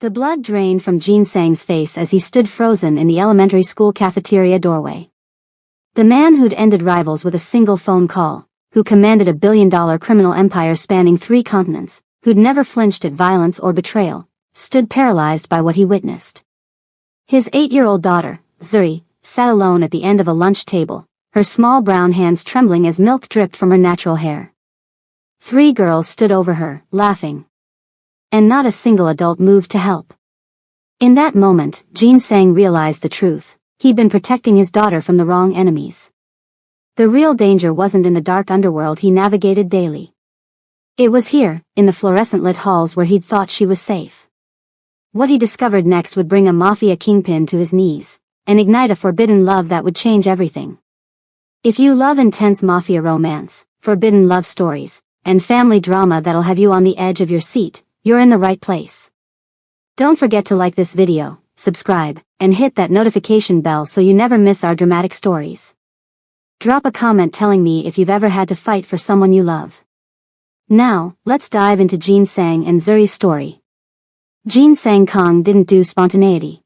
The blood drained from Jin Sang's face as he stood frozen in the elementary school cafeteria doorway. The man who'd ended rivals with a single phone call, who commanded a billion-dollar criminal empire spanning 3 continents, who'd never flinched at violence or betrayal, stood paralyzed by what he witnessed. His 8-year-old daughter, Zuri, sat alone at the end of a lunch table, her small brown hands trembling as milk dripped from her natural hair. 3 girls stood over her, laughing. And not a single adult moved to help. In that moment, Jin Sang realized the truth. He'd been protecting his daughter from the wrong enemies. The real danger wasn't in the dark underworld he navigated daily. It was here, in the fluorescent-lit halls where he'd thought she was safe. What he discovered next would bring a Mafia kingpin to his knees, and ignite a forbidden love that would change everything. If you love intense Mafia romance, forbidden love stories, and family drama that'll have you on the edge of your seat, you're in the right place. Don't forget to like this video, subscribe, and hit that notification bell so you never miss our dramatic stories. Drop a comment telling me if you've ever had to fight for someone you love. Now, let's dive into Jin Sang and Zuri's story. Jin Sang Kong didn't do spontaneity.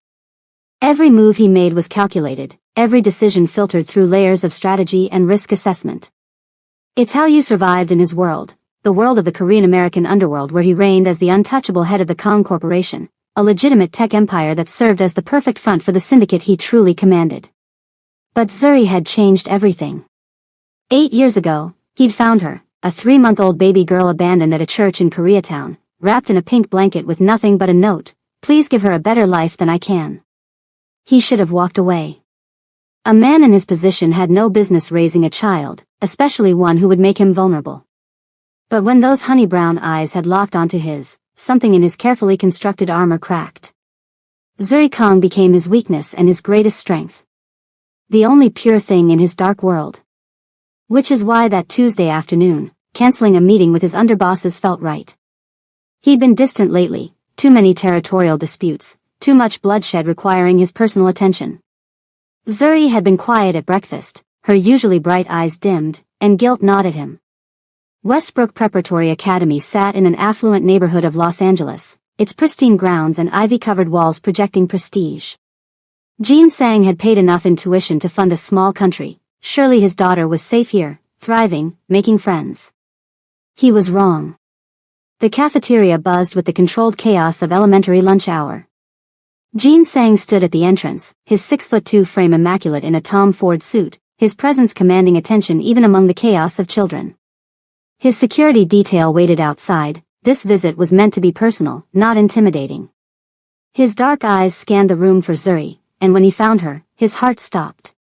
Every move he made was calculated, every decision filtered through layers of strategy and risk assessment. It's how you survived in his world, the world of the Korean-American underworld where he reigned as the untouchable head of the Kong Corporation, a legitimate tech empire that served as the perfect front for the syndicate he truly commanded. But Zuri had changed everything. 8 years ago, he'd found her, a 3-month-old baby girl abandoned at a church in Koreatown, wrapped in a pink blanket with nothing but a note, "Please give her a better life than I can." He should have walked away. A man in his position had no business raising a child, especially one who would make him vulnerable. But when those honey brown eyes had locked onto his, something in his carefully constructed armor cracked. Zuri Kong became his weakness and his greatest strength. The only pure thing in his dark world. Which is why that Tuesday afternoon, canceling a meeting with his underbosses felt right. He'd been distant lately, too many territorial disputes, too much bloodshed requiring his personal attention. Zuri had been quiet at breakfast, her usually bright eyes dimmed, and guilt gnawed at him. Westbrook Preparatory Academy sat in an affluent neighborhood of Los Angeles, its pristine grounds and ivy-covered walls projecting prestige. Jin Sang had paid enough in tuition to fund a small country. Surely his daughter was safe here, thriving, making friends. He was wrong. The cafeteria buzzed with the controlled chaos of elementary lunch hour. Jin Sang stood at the entrance, his 6'2" frame immaculate in a Tom Ford suit, his presence commanding attention even among the chaos of children. His security detail waited outside. This visit was meant to be personal, not intimidating. His dark eyes scanned the room for Zuri, and when he found her, his heart stopped.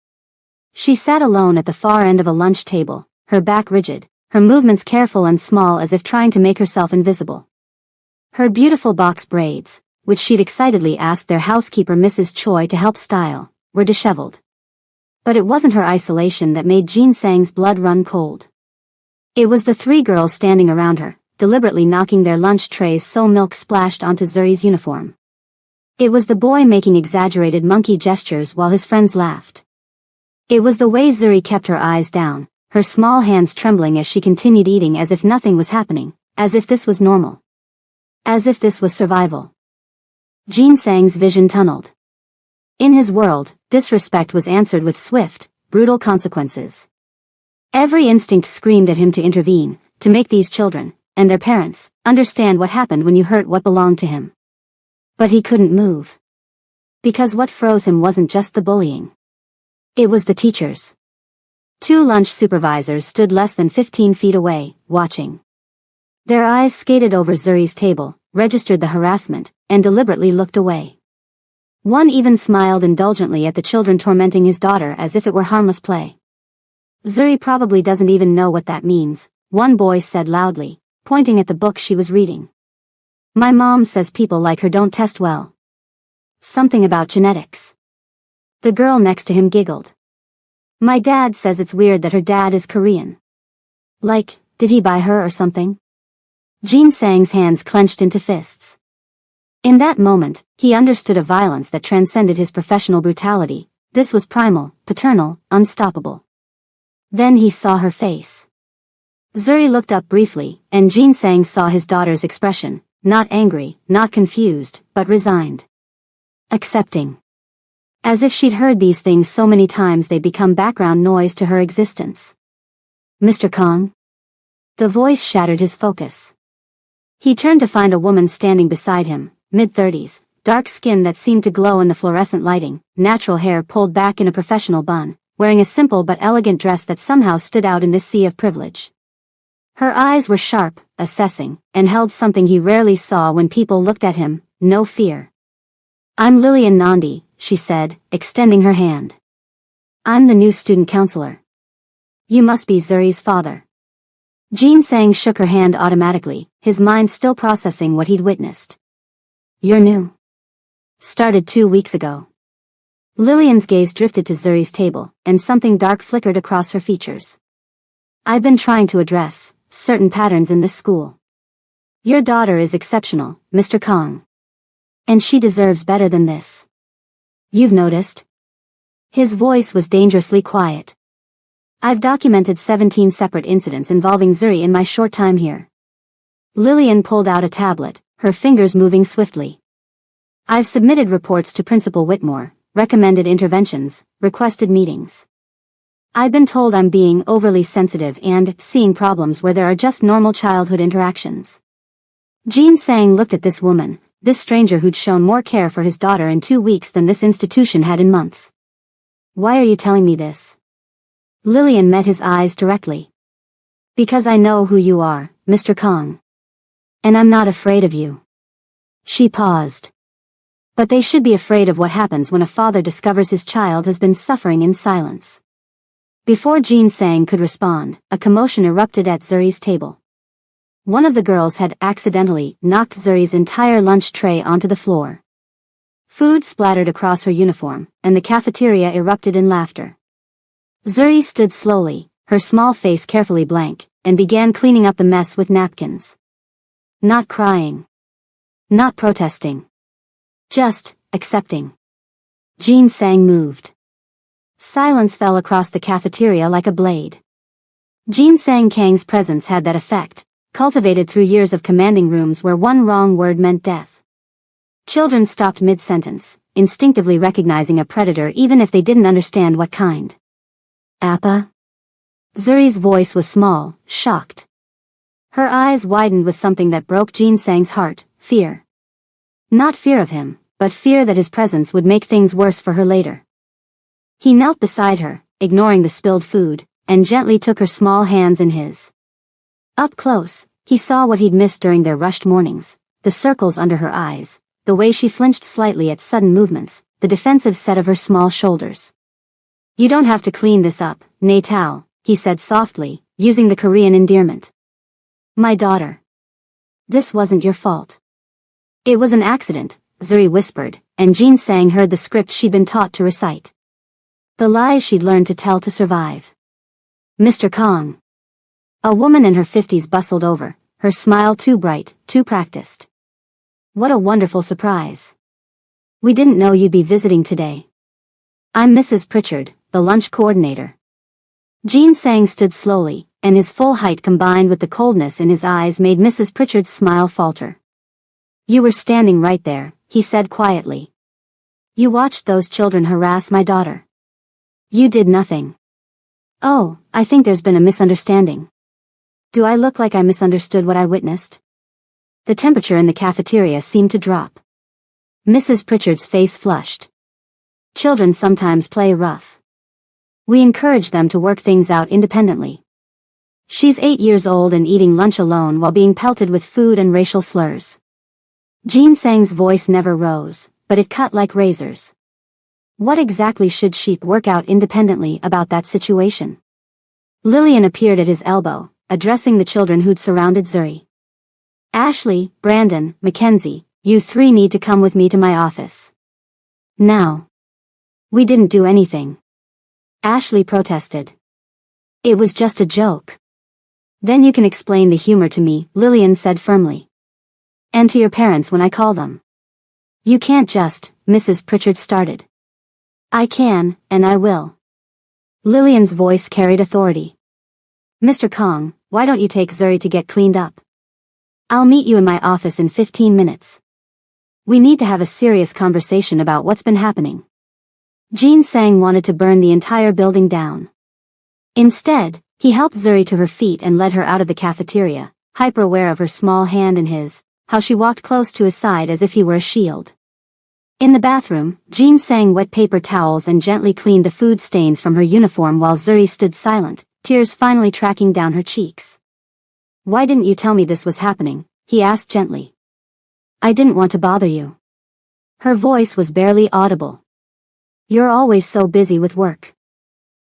She sat alone at the far end of a lunch table, her back rigid, her movements careful and small as if trying to make herself invisible. Her beautiful box braids, which she'd excitedly asked their housekeeper Mrs. Choi to help style, were disheveled. But it wasn't her isolation that made Jin Sang's blood run cold. It was the 3 girls standing around her, deliberately knocking their lunch trays so milk splashed onto Zuri's uniform. It was the boy making exaggerated monkey gestures while his friends laughed. It was the way Zuri kept her eyes down, her small hands trembling as she continued eating as if nothing was happening, as if this was normal. As if this was survival. Jin Sang's vision tunneled. In his world, disrespect was answered with swift, brutal consequences. Every instinct screamed at him to intervene, to make these children, and their parents, understand what happened when you hurt what belonged to him. But he couldn't move. Because what froze him wasn't just the bullying. It was the teachers. 2 lunch supervisors stood less than 15 feet away, watching. Their eyes skated over Zuri's table, registered the harassment, and deliberately looked away. One even smiled indulgently at the children tormenting his daughter as if it were harmless play. "Zuri probably doesn't even know what that means," one boy said loudly, pointing at the book she was reading. "My mom says people like her don't test well. Something about genetics." The girl next to him giggled. "My dad says it's weird that her dad is Korean. Like, did he buy her or something?" Jin Sang's hands clenched into fists. In that moment, he understood a violence that transcended his professional brutality. This was primal, paternal, unstoppable. Then he saw her face. Zuri looked up briefly, and Jin Sang saw his daughter's expression, not angry, not confused, but resigned. Accepting. As if she'd heard these things so many times they'd become background noise to her existence. Mr. Kong? The voice shattered his focus. He turned to find a woman standing beside him, mid-30s, dark skin that seemed to glow in the fluorescent lighting, natural hair pulled back in a professional bun, wearing a simple but elegant dress that somehow stood out in this sea of privilege. Her eyes were sharp, assessing, and held something he rarely saw when people looked at him, no fear. "I'm Lillian Nandi," she said, extending her hand. "I'm the new student counselor. You must be Zuri's father." Jin Sang shook her hand automatically, his mind still processing what he'd witnessed. "You're new. Started 2 weeks ago." Lillian's gaze drifted to Zuri's table, and something dark flickered across her features. "I've been trying to address certain patterns in this school. Your daughter is exceptional, Mr. Kong. And she deserves better than this. You've noticed?" His voice was dangerously quiet. "I've documented 17 separate incidents involving Zuri in my short time here." Lillian pulled out a tablet, her fingers moving swiftly. "I've submitted reports to Principal Whitmore, recommended interventions, requested meetings. I've been told I'm being overly sensitive and seeing problems where there are just normal childhood interactions." Jin Sang looked at this woman, this stranger who'd shown more care for his daughter in 2 weeks than this institution had in months. "Why are you telling me this?" Lillian met his eyes directly. "Because I know who you are, Mr. Kong. And I'm not afraid of you." She paused. But they should be afraid of what happens when a father discovers his child has been suffering in silence. Before Jin Sang could respond, a commotion erupted at Zuri's table. One of the girls had accidentally knocked Zuri's entire lunch tray onto the floor. Food splattered across her uniform, and the cafeteria erupted in laughter. Zuri stood slowly, her small face carefully blank, and began cleaning up the mess with napkins. Not crying. Not protesting. Just accepting. Jin Sang moved. Silence fell across the cafeteria like a blade. Jin Sang Kang's presence had that effect, cultivated through years of commanding rooms where one wrong word meant death. Children stopped mid-sentence, instinctively recognizing a predator even if they didn't understand what kind. "Appa?" Zuri's voice was small, shocked. Her eyes widened with something that broke Jin Sang's heart, fear. Not fear of him, but fear that his presence would make things worse for her later. He knelt beside her, ignoring the spilled food, and gently took her small hands in his. Up close, he saw what he'd missed during their rushed mornings, the circles under her eyes, the way she flinched slightly at sudden movements, the defensive set of her small shoulders. "You don't have to clean this up, Natal," he said softly, using the Korean endearment. "My daughter. This wasn't your fault." "It was an accident," Zuri whispered, and Jin Sang heard the script she'd been taught to recite. The lies she'd learned to tell to survive. "Mr. Kong." A woman in her 50s bustled over, her smile too bright, too practiced. "What a wonderful surprise. We didn't know you'd be visiting today. I'm Mrs. Pritchard, the lunch coordinator." Jin Sang stood slowly, and his full height combined with the coldness in his eyes made Mrs. Pritchard's smile falter. "You were standing right there," he said quietly. "You watched those children harass my daughter. You did nothing." "Oh, I think there's been a misunderstanding. Do I look like I misunderstood what I witnessed?" The temperature in the cafeteria seemed to drop. Mrs. Pritchard's face flushed. "Children sometimes play rough. We encourage them to work things out independently. She's 8 years old and eating lunch alone while being pelted with food and racial slurs." Jin Sang's voice never rose, but it cut like razors. What exactly should she work out independently about that situation? Lillian appeared at his elbow, addressing the children who'd surrounded Zuri. "Ashley, Brandon, Mackenzie, you 3 need to come with me to my office. Now." "We didn't do anything," Ashley protested. "It was just a joke." "Then you can explain the humor to me," Lillian said firmly. "And to your parents when I call them." "You can't just," Mrs. Pritchard started. "I can, and I will." Lillian's voice carried authority. "Mr. Kong, why don't you take Zuri to get cleaned up?" I'll meet you in my office in 15 minutes. We need to have a serious conversation about what's been happening. Jin Sang wanted to burn the entire building down. Instead, he helped Zuri to her feet and led her out of the cafeteria, hyper-aware of her small hand in his, how she walked close to his side as if he were a shield. In the bathroom, Jin sang wet paper towels and gently cleaned the food stains from her uniform while Zuri stood silent, tears finally tracking down her cheeks. Why didn't you tell me this was happening? He asked gently. I didn't want to bother you. Her voice was barely audible. You're always so busy with work.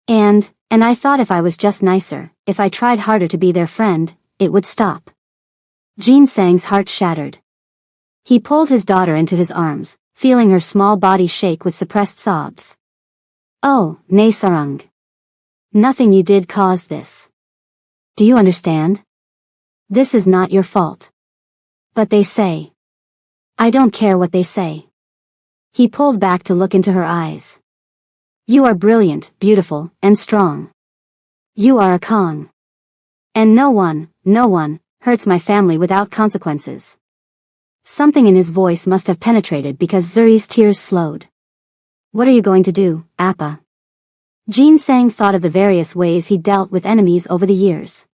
And I thought if I was just nicer, if I tried harder to be their friend, it would stop. Jin Sang's heart shattered. He pulled his daughter into his arms, feeling her small body shake with suppressed sobs. Oh, nay Sarang. Nothing you did caused this. Do you understand? This is not your fault. But they say. I don't care what they say. He pulled back to look into her eyes. You are brilliant, beautiful, and strong. You are a Kong. And no one, hurts my family without consequences. Something in his voice must have penetrated because Zuri's tears slowed. What are you going to do, Appa? Jin Sang thought of the various ways he dealt with enemies over the years.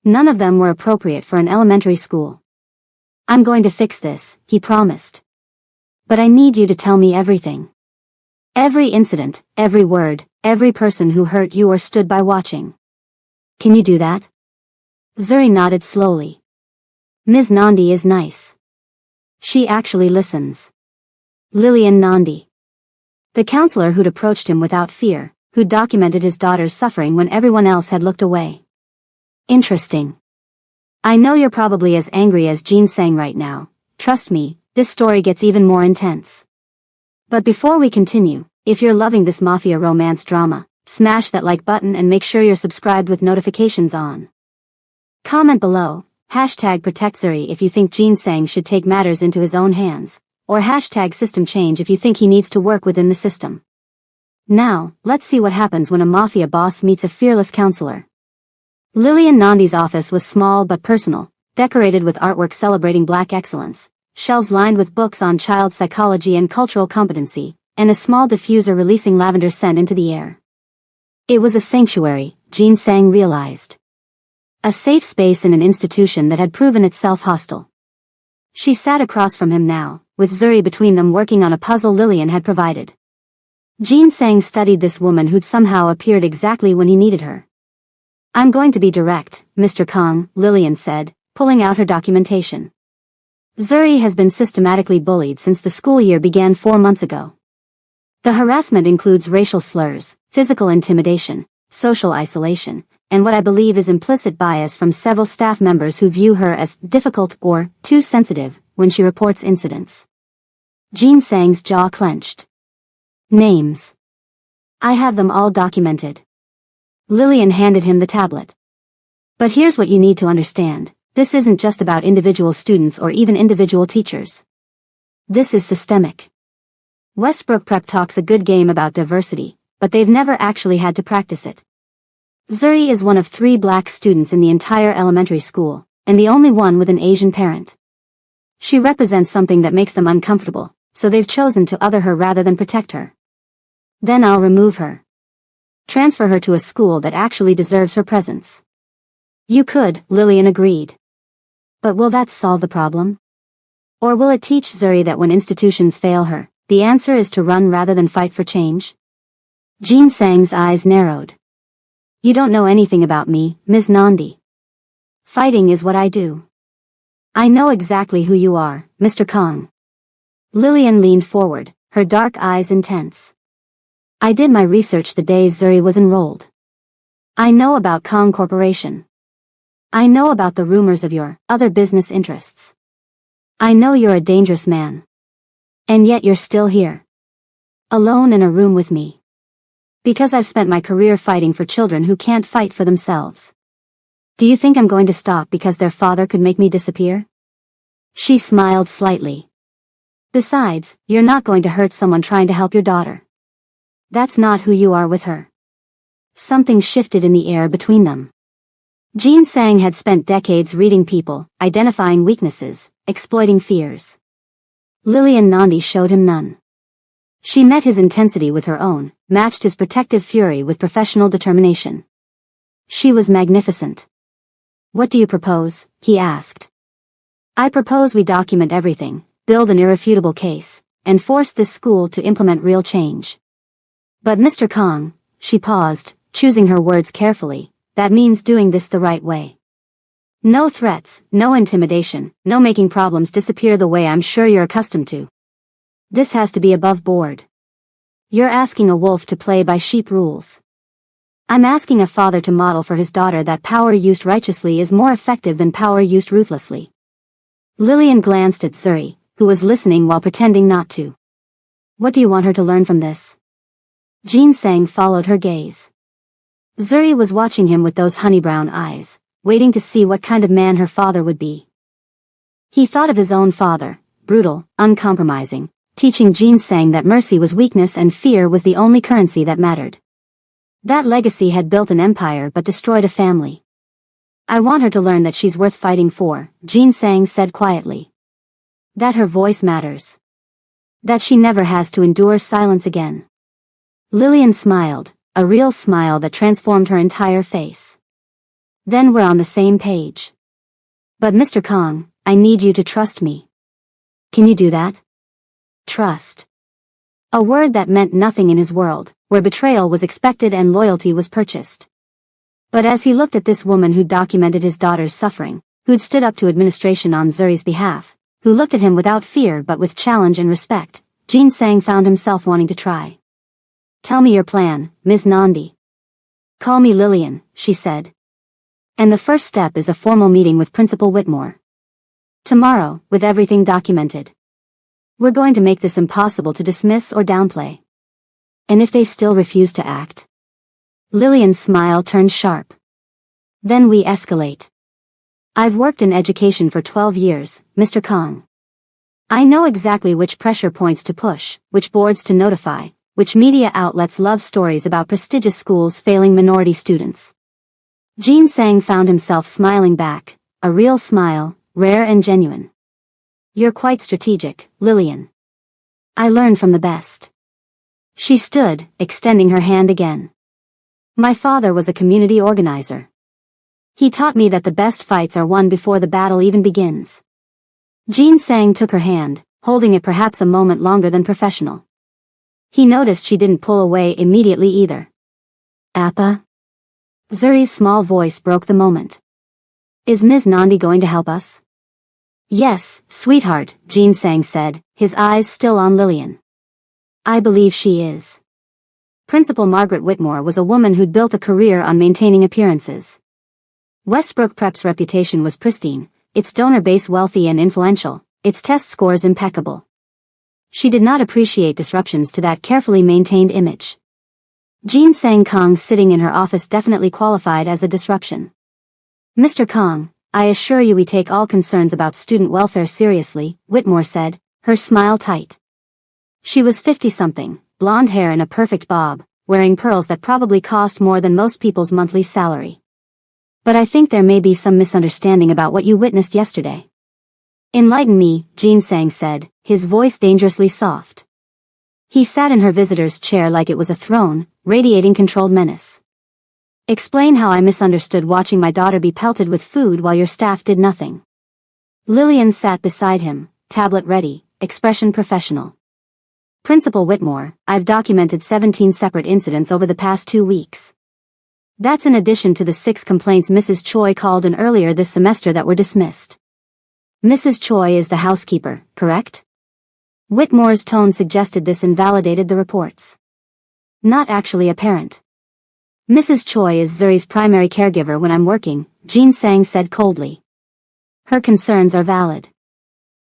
None of them were appropriate for an elementary school. I'm going to fix this, he promised. But I need you to tell me everything. Every incident, every word, every person who hurt you or stood by watching. Can you do that? Zuri nodded slowly. Ms. Nandi is nice. She actually listens. Lillian Nandi. The counselor who'd approached him without fear, who documented his daughter's suffering when everyone else had looked away. Interesting. I know you're probably as angry as Jin Sang right now. Trust me, this story gets even more intense. But before we continue, if you're loving this Mafia romance drama, smash that like button and make sure you're subscribed with notifications on. Comment below, #ProtectZuri if you think Jin Sang should take matters into his own hands, or #SystemChange if you think he needs to work within the system. Now, let's see what happens when a Mafia boss meets a fearless counselor. Lillian Nandi's office was small but personal, decorated with artwork celebrating black excellence, shelves lined with books on child psychology and cultural competency, and a small diffuser releasing lavender scent into the air. It was a sanctuary, Jin Sang realized. A safe space in an institution that had proven itself hostile. She sat across from him now, with Zuri between them working on a puzzle Lillian had provided. Jin Sang studied this woman who'd somehow appeared exactly when he needed her. I'm going to be direct, Mr. Kong, Lillian said, pulling out her documentation. Zuri has been systematically bullied since the school year began 4 months ago. The harassment includes racial slurs, physical intimidation, social isolation, and what I believe is implicit bias from several staff members who view her as difficult or too sensitive when she reports incidents. Jin Sang's jaw clenched. Names. I have them all documented. Lillian handed him the tablet. But here's what you need to understand. This isn't just about individual students or even individual teachers. This is systemic. Westbrook Prep talks a good game about diversity, but they've never actually had to practice it. Zuri is one of 3 black students in the entire elementary school, and the only one with an Asian parent. She represents something that makes them uncomfortable, so they've chosen to other her rather than protect her. Then I'll remove her. Transfer her to a school that actually deserves her presence. You could, Lillian agreed. But will that solve the problem? Or will it teach Zuri that when institutions fail her, the answer is to run rather than fight for change? Jin Sang's eyes narrowed. You don't know anything about me, Ms. Nandi. Fighting is what I do. I know exactly who you are, Mr. Kong. Lillian leaned forward, her dark eyes intense. I did my research the day Zuri was enrolled. I know about Kong Corporation. I know about the rumors of your other business interests. I know you're a dangerous man. And yet you're still here. Alone in a room with me. Because I've spent my career fighting for children who can't fight for themselves. Do you think I'm going to stop because their father could make me disappear? She smiled slightly. Besides, you're not going to hurt someone trying to help your daughter. That's not who you are with her. Something shifted in the air between them. Jean Sang had spent decades reading people, identifying weaknesses, exploiting fears. Lillian Nandi showed him none. She met his intensity with her own, matched his protective fury with professional determination. She was magnificent. "What do you propose?" he asked. "I propose we document everything, build an irrefutable case, and force this school to implement real change." "But Mr. Kong," she paused, choosing her words carefully, "that means doing this the right way. No threats, no intimidation, no making problems disappear the way I'm sure you're accustomed to. This has to be above board. You're asking a wolf to play by sheep rules. I'm asking a father to model for his daughter that power used righteously is more effective than power used ruthlessly." Lillian glanced at Zuri, who was listening while pretending not to. "What do you want her to learn from this?" Jean Sang followed her gaze. Zuri was watching him with those honey-brown eyes, waiting to see what kind of man her father would be. He thought of his own father, brutal, uncompromising, teaching Jean Sang that mercy was weakness and fear was the only currency that mattered. That legacy had built an empire but destroyed a family. "I want her to learn that she's worth fighting for," Jean Sang said quietly. "That her voice matters. That she never has to endure silence again." Lillian smiled, a real smile that transformed her entire face. "Then we're on the same page. But Mr. Kong, I need you to trust me. Can you do that?" Trust. A word that meant nothing in his world, where betrayal was expected and loyalty was purchased. But as he looked at this woman who documented his daughter's suffering, who'd stood up to administration on Zuri's behalf, who looked at him without fear but with challenge and respect, Jean Sang found himself wanting to try. "Tell me your plan, Ms. Nandi." "Call me Lillian," she said. "And the first step is a formal meeting with Principal Whitmore. Tomorrow, with everything documented. We're going to make this impossible to dismiss or downplay. And if they still refuse to act?" Lillian's smile turned sharp. "Then we escalate. I've worked in education for 12 years, Mr. Kong. I know exactly which pressure points to push, which boards to notify, which media outlets love stories about prestigious schools failing minority students." Jean Sang found himself smiling back, a real smile, rare and genuine. "You're quite strategic, Lillian. I learn from the best." She stood, extending her hand again. "My father was a community organizer. He taught me that the best fights are won before the battle even begins." Jean Sang took her hand, holding it perhaps a moment longer than professional. He noticed she didn't pull away immediately either. "Appa?" Zuri's small voice broke the moment. "Is Ms. Nandi going to help us?" "Yes, sweetheart," Jean Sang said, his eyes still on Lillian. "I believe she is." Principal Margaret Whitmore was a woman who'd built a career on maintaining appearances. Westbrook Prep's reputation was pristine, its donor base wealthy and influential, its test scores impeccable. She did not appreciate disruptions to that carefully maintained image. Jean Sang Kong sitting in her office definitely qualified as a disruption. "Mr. Kong, I assure you we take all concerns about student welfare seriously," Whitmore said, her smile tight. She was 50-something, blonde hair in a perfect bob, wearing pearls that probably cost more than most people's monthly salary. "But I think there may be some misunderstanding about what you witnessed yesterday." "Enlighten me," Jean Sang said, his voice dangerously soft. He sat in her visitor's chair like it was a throne, radiating controlled menace. "Explain how I misunderstood watching my daughter be pelted with food while your staff did nothing." Lillian sat beside him, tablet ready, expression professional. "Principal Whitmore, I've documented 17 separate incidents over the past 2 weeks. That's in addition to the 6 complaints Mrs. Choi called in earlier this semester that were dismissed." "Mrs. Choi is the housekeeper, correct?" Whitmore's tone suggested this invalidated the reports. "Not actually a parent. Mrs. Choi is Zuri's primary caregiver when I'm working," Jean Sang said coldly. "Her concerns are valid."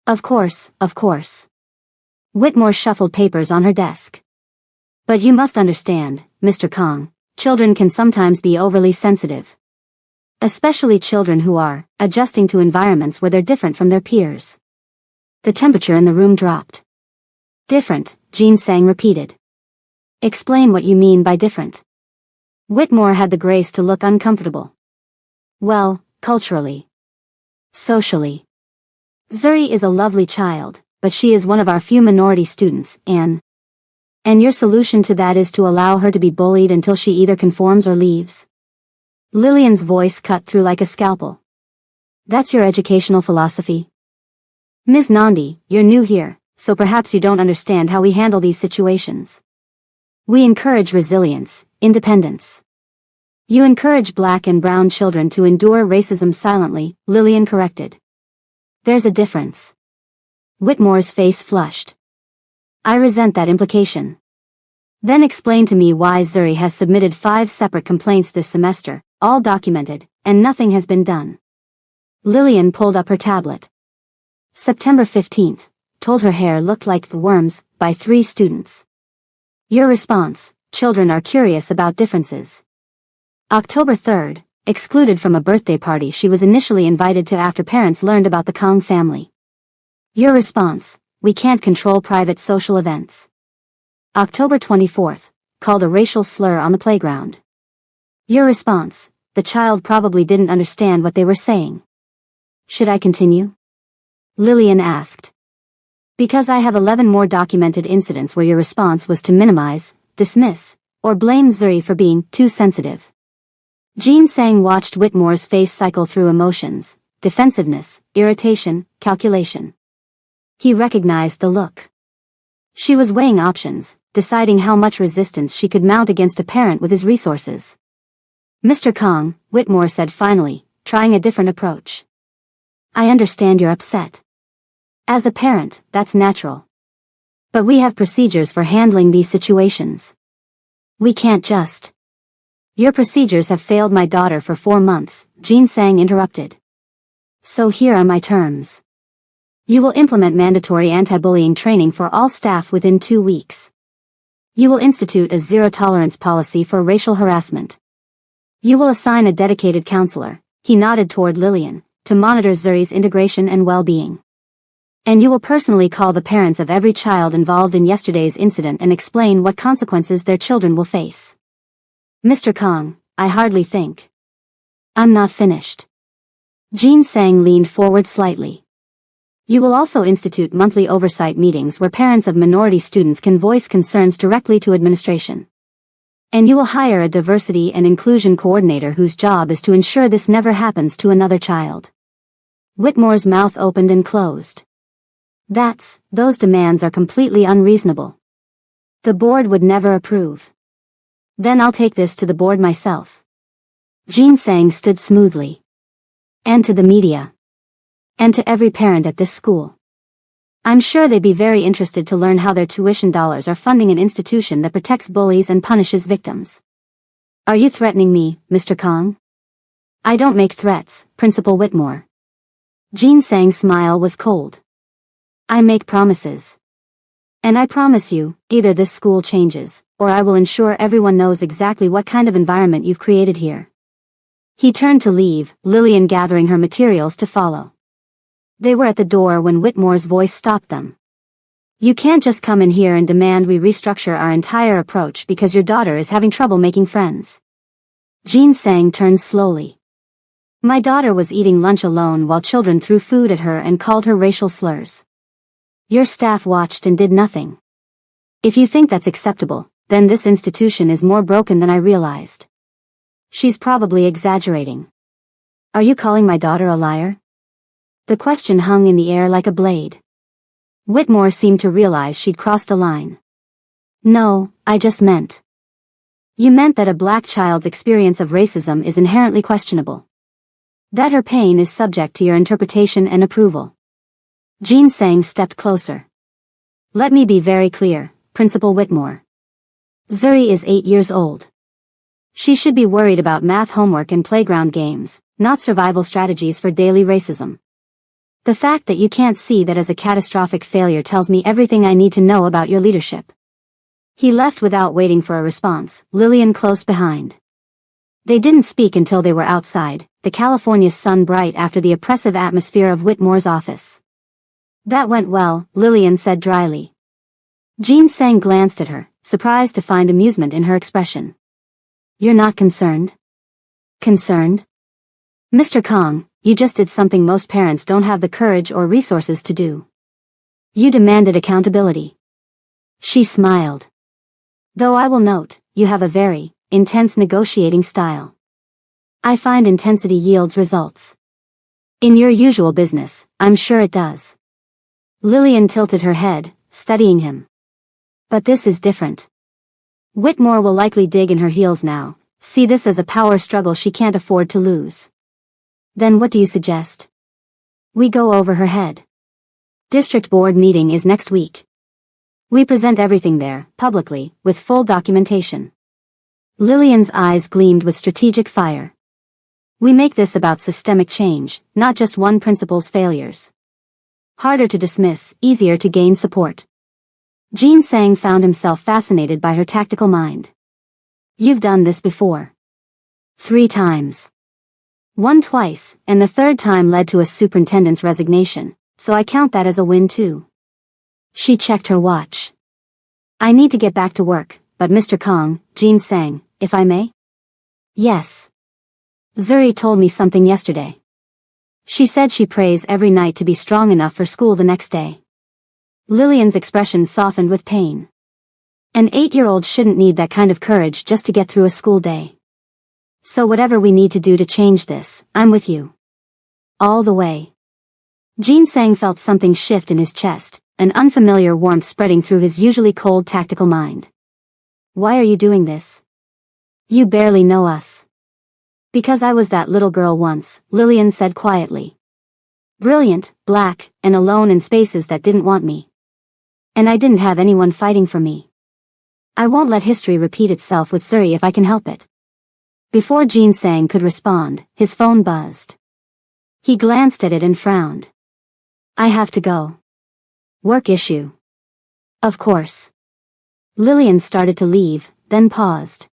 Of course. Whitmore shuffled papers on her desk. "But you must understand, Mr. Kong, children can sometimes be overly sensitive. Especially children who are adjusting to environments where they're different from their peers." The temperature in the room dropped. "Different," Jean Sang repeated. "Explain what you mean by different." Whitmore had the grace to look uncomfortable. Well, culturally. Socially. Zuri is a lovely child, but she is one of our few minority students, and your solution to that is to allow her to be bullied until she either conforms or leaves. Lillian's voice cut through like a scalpel. That's your educational philosophy? Ms. Nandi, you're new here, so perhaps you don't understand how we handle these situations. We encourage resilience, independence. You encourage black and brown children to endure racism silently, Lillian corrected. There's a difference. Whitmore's face flushed. I resent that implication. Then explain to me why Zuri has submitted 5 separate complaints this semester, all documented, and nothing has been done. Lillian pulled up her tablet. September 15th, told her hair looked like the worms, by 3 students. Your response, children are curious about differences. October 3rd, excluded from a birthday party she was initially invited to after parents learned about the Kong family. Your response, we can't control private social events. October 24th, called a racial slur on the playground. Your response, the child probably didn't understand what they were saying. Should I continue? Lillian asked. Because I have 11 more documented incidents where your response was to minimize, dismiss, or blame Zuri for being too sensitive. Jean Sang watched Whitmore's face cycle through emotions, defensiveness, irritation, calculation. He recognized the look. She was weighing options, deciding how much resistance she could mount against a parent with his resources. Mr. Kong, Whitmore said finally, trying a different approach. I understand you're upset. As a parent, that's natural. But we have procedures for handling these situations. We can't just. Your procedures have failed my daughter for 4 months, Jean Sang interrupted. So here are my terms. You will implement mandatory anti-bullying training for all staff within 2 weeks. You will institute a zero-tolerance policy for racial harassment. You will assign a dedicated counselor, he nodded toward Lillian, to monitor Zuri's integration and well-being. And you will personally call the parents of every child involved in yesterday's incident and explain what consequences their children will face. Mr. Kong, I hardly think. I'm not finished. Jean Sang leaned forward slightly. You will also institute monthly oversight meetings where parents of minority students can voice concerns directly to administration. And you will hire a diversity and inclusion coordinator whose job is to ensure this never happens to another child. Whitmore's mouth opened and closed. Those demands are completely unreasonable. The board would never approve. Then I'll take this to the board myself. Jean Sang stood smoothly. And to the media. And to every parent at this school. I'm sure they'd be very interested to learn how their tuition dollars are funding an institution that protects bullies and punishes victims. Are you threatening me, Mr. Kong? I don't make threats, Principal Whitmore. Jean Sang's smile was cold. I make promises. And I promise you, either this school changes, or I will ensure everyone knows exactly what kind of environment you've created here. He turned to leave, Lillian gathering her materials to follow. They were at the door when Whitmore's voice stopped them. You can't just come in here and demand we restructure our entire approach because your daughter is having trouble making friends. Jean Sang turned slowly. My daughter was eating lunch alone while children threw food at her and called her racial slurs. Your staff watched and did nothing. If you think that's acceptable, then this institution is more broken than I realized. She's probably exaggerating. Are you calling my daughter a liar? The question hung in the air like a blade. Whitmore seemed to realize she'd crossed a line. No, I just meant. You meant that a black child's experience of racism is inherently questionable. That her pain is subject to your interpretation and approval. Jean Sang stepped closer. Let me be very clear, Principal Whitmore. Zuri is 8 years old. She should be worried about math homework and playground games, not survival strategies for daily racism. The fact that you can't see that as a catastrophic failure tells me everything I need to know about your leadership. He left without waiting for a response, Lillian close behind. They didn't speak until they were outside, the California sun bright after the oppressive atmosphere of Whitmore's office. That went well, Lillian said dryly. Jean Sang glanced at her, surprised to find amusement in her expression. You're not concerned? Concerned? Mr. Kong, you just did something most parents don't have the courage or resources to do. You demanded accountability. She smiled. Though I will note, you have a very intense negotiating style. I find intensity yields results. In your usual business, I'm sure it does. Lillian tilted her head, studying him. But this is different. Whitmore will likely dig in her heels now, see this as a power struggle she can't afford to lose. Then what do you suggest? We go over her head. District board meeting is next week. We present everything there, publicly, with full documentation. Lillian's eyes gleamed with strategic fire. We make this about systemic change, not just one principal's failures. Harder to dismiss, easier to gain support. Jean Sang found himself fascinated by her tactical mind. You've done this before. 3 times. One twice, and the third time led to a superintendent's resignation, so I count that as a win too. She checked her watch. I need to get back to work, but Mr. Kong, Jean Sang, if I may? Yes. Zuri told me something yesterday. She said she prays every night to be strong enough for school the next day. Lillian's expression softened with pain. An 8-year-old shouldn't need that kind of courage just to get through a school day. So whatever we need to do to change this, I'm with you. All the way. Jean Sang felt something shift in his chest, an unfamiliar warmth spreading through his usually cold tactical mind. Why are you doing this? You barely know us. Because I was that little girl once, Lillian said quietly. Brilliant, black, and alone in spaces that didn't want me. And I didn't have anyone fighting for me. I won't let history repeat itself with Zuri if I can help it. Before Jean Sang could respond, his phone buzzed. He glanced at it and frowned. I have to go. Work issue. Of course. Lillian started to leave, then paused.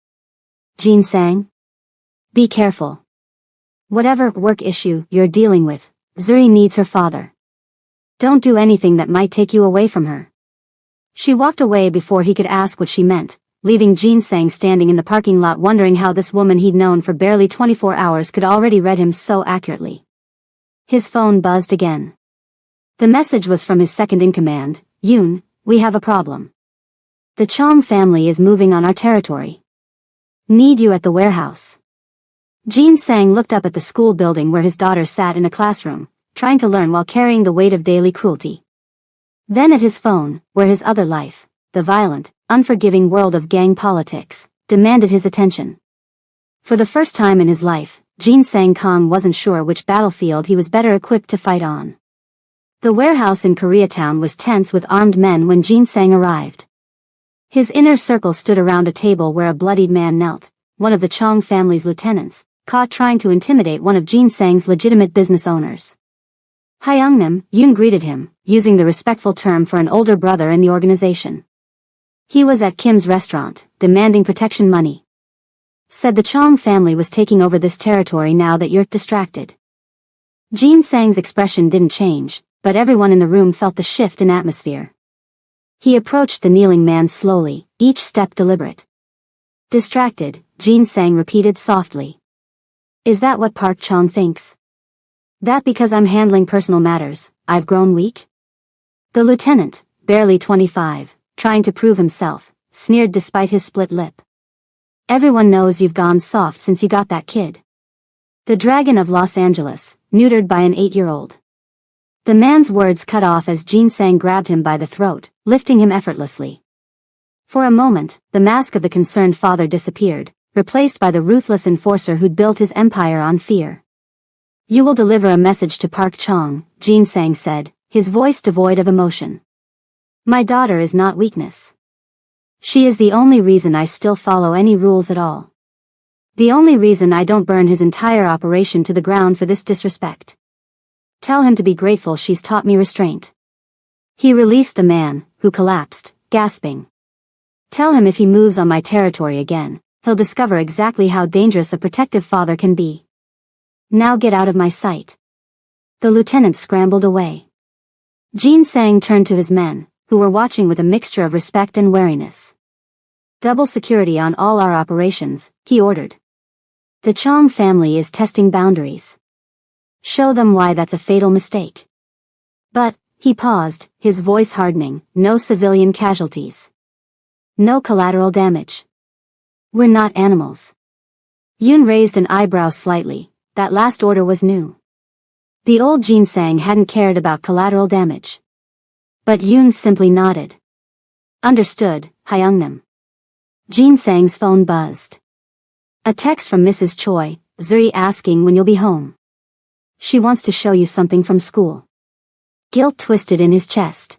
Jean Sang? Be careful. Whatever work issue you're dealing with, Zuri needs her father. Don't do anything that might take you away from her. She walked away before he could ask what she meant, leaving Jean Sang standing in the parking lot wondering how this woman he'd known for barely 24 hours could already read him so accurately. His phone buzzed again. The message was from his second-in-command, Yoon, we have a problem. The Chong family is moving on our territory. Need you at the warehouse. Jean Sang looked up at the school building where his daughter sat in a classroom, trying to learn while carrying the weight of daily cruelty. Then at his phone, where his other life, the violent, unforgiving world of gang politics, demanded his attention. For the first time in his life, Jean Sang Kong wasn't sure which battlefield he was better equipped to fight on. The warehouse in Koreatown was tense with armed men when Jean Sang arrived. His inner circle stood around a table where a bloodied man knelt, one of the Chong family's lieutenants, caught trying to intimidate one of Jean Sang's legitimate business owners. Hyungnam, Yoon greeted him, using the respectful term for an older brother in the organization. He was at Kim's restaurant, demanding protection money. Said the Chong family was taking over this territory now that you're distracted. Jean Sang's expression didn't change, but everyone in the room felt the shift in atmosphere. He approached the kneeling man slowly, each step deliberate. Distracted, Jean Sang repeated softly. Is that what Park Chong thinks? That because I'm handling personal matters, I've grown weak? The lieutenant, barely 25, trying to prove himself, sneered despite his split lip. Everyone knows you've gone soft since you got that kid. The Dragon of Los Angeles, neutered by an 8-year-old. The man's words cut off as Jean Sang grabbed him by the throat, lifting him effortlessly. For a moment, the mask of the concerned father disappeared, replaced by the ruthless enforcer who'd built his empire on fear. You will deliver a message to Park Chong, Jean Sang said, his voice devoid of emotion. My daughter is not weakness. She is the only reason I still follow any rules at all. The only reason I don't burn his entire operation to the ground for this disrespect. Tell him to be grateful she's taught me restraint. He released the man, who collapsed, gasping. Tell him if he moves on my territory again, he'll discover exactly how dangerous a protective father can be. Now get out of my sight. The lieutenant scrambled away. Jean Sang turned to his men, who were watching with a mixture of respect and wariness. Double security on all our operations, he ordered. The Chong family is testing boundaries. Show them why that's a fatal mistake. But, he paused, his voice hardening, no civilian casualties. No collateral damage. We're not animals. Yoon raised an eyebrow slightly. That last order was new. The old Jinsang hadn't cared about collateral damage. But Yoon simply nodded. Understood, Hyungnam. Jinsang's phone buzzed. A text from Mrs. Choi, Zuri asking when you'll be home. She wants to show you something from school. Guilt twisted in his chest.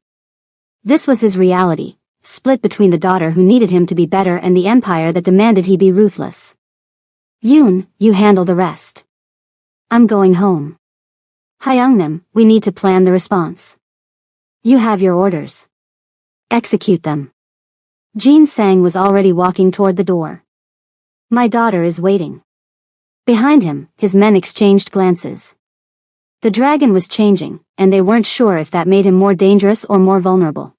This was his reality, split between the daughter who needed him to be better and the empire that demanded he be ruthless. Yoon, you handle the rest. I'm going home. Hyungnam, we need to plan the response. You have your orders. Execute them. Jinsang was already walking toward the door. My daughter is waiting. Behind him, his men exchanged glances. The dragon was changing, and they weren't sure if that made him more dangerous or more vulnerable.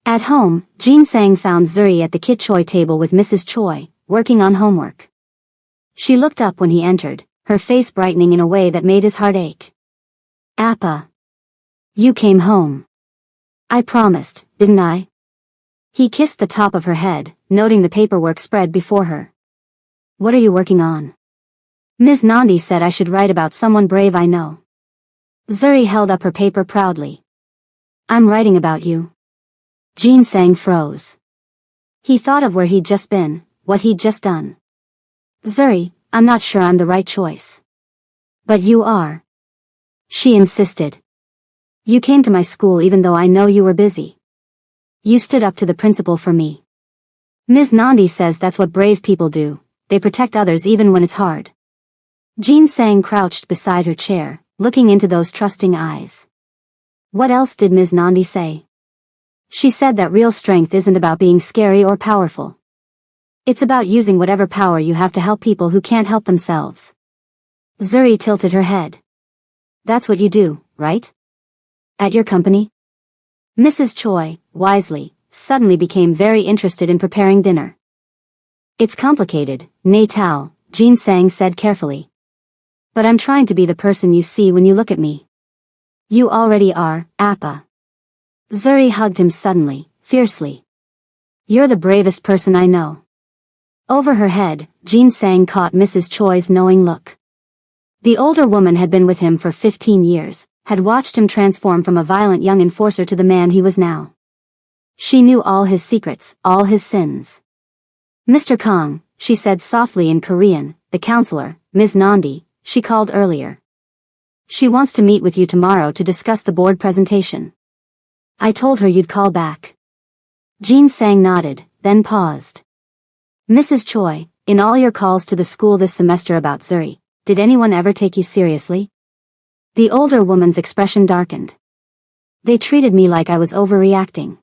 At home, Jinsang found Zuri at the Kitchoi table with Mrs. Choi, working on homework. She looked up when he entered, her face brightening in a way that made his heart ache. Appa. You came home. I promised, didn't I? He kissed the top of her head, noting the paperwork spread before her. What are you working on? Ms. Nandi said I should write about someone brave I know. Zuri held up her paper proudly. I'm writing about you. Jinsang froze. He thought of where he'd just been, what he'd just done. Zuri, I'm not sure I'm the right choice. But you are. She insisted. You came to my school even though I know you were busy. You stood up to the principal for me. Ms. Nandi says that's what brave people do, they protect others even when it's hard. Jinsang crouched beside her chair, looking into those trusting eyes. What else did Ms. Nandi say? She said that real strength isn't about being scary or powerful. It's about using whatever power you have to help people who can't help themselves. Zuri tilted her head. That's what you do, right? At your company? Mrs. Choi, wisely, suddenly became very interested in preparing dinner. It's complicated, Natal, Jinsang said carefully. But I'm trying to be the person you see when you look at me. You already are, Appa. Zuri hugged him suddenly, fiercely. You're the bravest person I know. Over her head, Jinsang caught Mrs. Choi's knowing look. The older woman had been with him for 15 years, had watched him transform from a violent young enforcer to the man he was now. She knew all his secrets, all his sins. Mr. Kong, she said softly in Korean, the counselor, Ms. Nandi, she called earlier. She wants to meet with you tomorrow to discuss the board presentation. I told her you'd call back. Jinsang nodded, then paused. Mrs. Choi, in all your calls to the school this semester about Zuri, did anyone ever take you seriously? The older woman's expression darkened. They treated me like I was overreacting.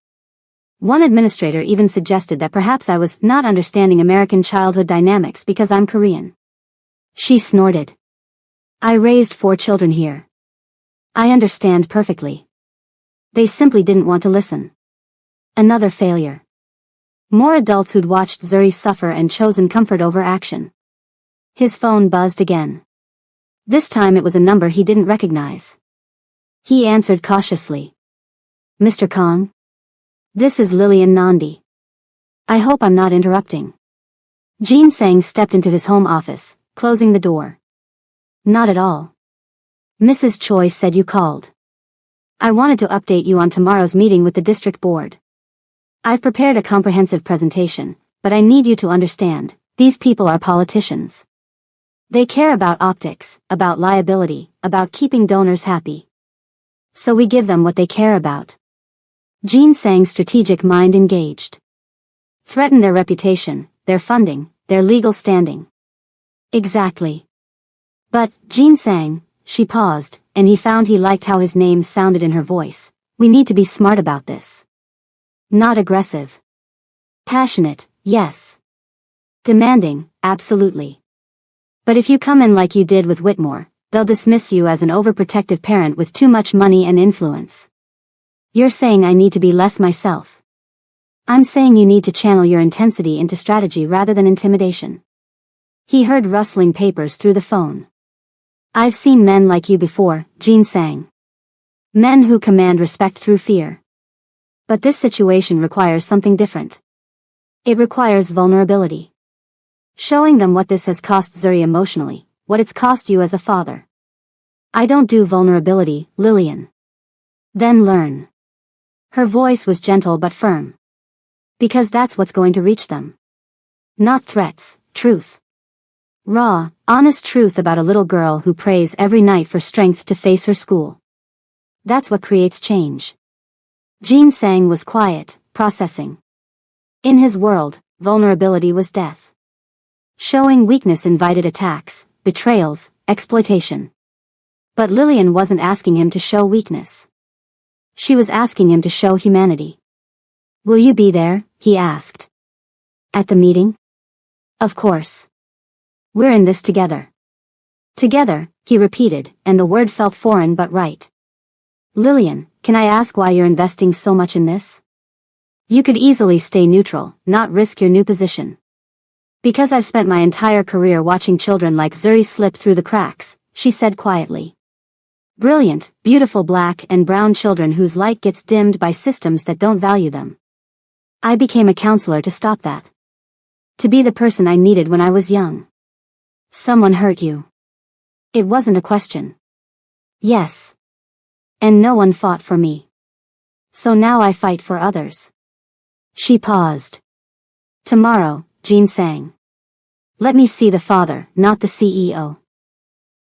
One administrator even suggested that perhaps I was not understanding American childhood dynamics because I'm Korean. She snorted. I raised 4 children here. I understand perfectly. They simply didn't want to listen. Another failure. More adults who'd watched Zuri suffer and chosen comfort over action. His phone buzzed again. This time it was a number he didn't recognize. He answered cautiously. Mr. Kong? This is Lillian Nandi. I hope I'm not interrupting. Jinsang stepped into his home office, closing the door. Not at all. Mrs. Choi said you called. I wanted to update you on tomorrow's meeting with the district board. I've prepared a comprehensive presentation, but I need you to understand, these people are politicians. They care about optics, about liability, about keeping donors happy. So we give them what they care about. Jinsang's strategic mind engaged. Threaten their reputation, their funding, their legal standing. Exactly. But, Jinsang, she paused, and he found he liked how his name sounded in her voice. We need to be smart about this. Not aggressive. Passionate, yes. Demanding, absolutely. But if you come in like you did with Whitmore, they'll dismiss you as an overprotective parent with too much money and influence. You're saying I need to be less myself. I'm saying you need to channel your intensity into strategy rather than intimidation. He heard rustling papers through the phone. I've seen men like you before, Jin sang. Men who command respect through fear. But this situation requires something different. It requires vulnerability. Showing them what this has cost Zuri emotionally, what it's cost you as a father. I don't do vulnerability, Lillian. Then learn. Her voice was gentle but firm. Because that's what's going to reach them. Not threats, truth. Raw, honest truth about a little girl who prays every night for strength to face her school. That's what creates change. Jin sang was quiet, processing. In his world, vulnerability was death. Showing weakness invited attacks, betrayals, exploitation. But Lillian wasn't asking him to show weakness. She was asking him to show humanity. Will you be there? He asked. At the meeting? Of course. We're in this together. Together, he repeated, and the word felt foreign but right. Lillian, can I ask why you're investing so much in this? You could easily stay neutral, not risk your new position. Because I've spent my entire career watching children like Zuri slip through the cracks, she said quietly. Brilliant, beautiful black and brown children whose light gets dimmed by systems that don't value them. I became a counselor to stop that. To be the person I needed when I was young. Someone hurt you. It wasn't a question. Yes. And no one fought for me. So now I fight for others. She paused. Tomorrow, Jin sang. Let me see the father, not the CEO.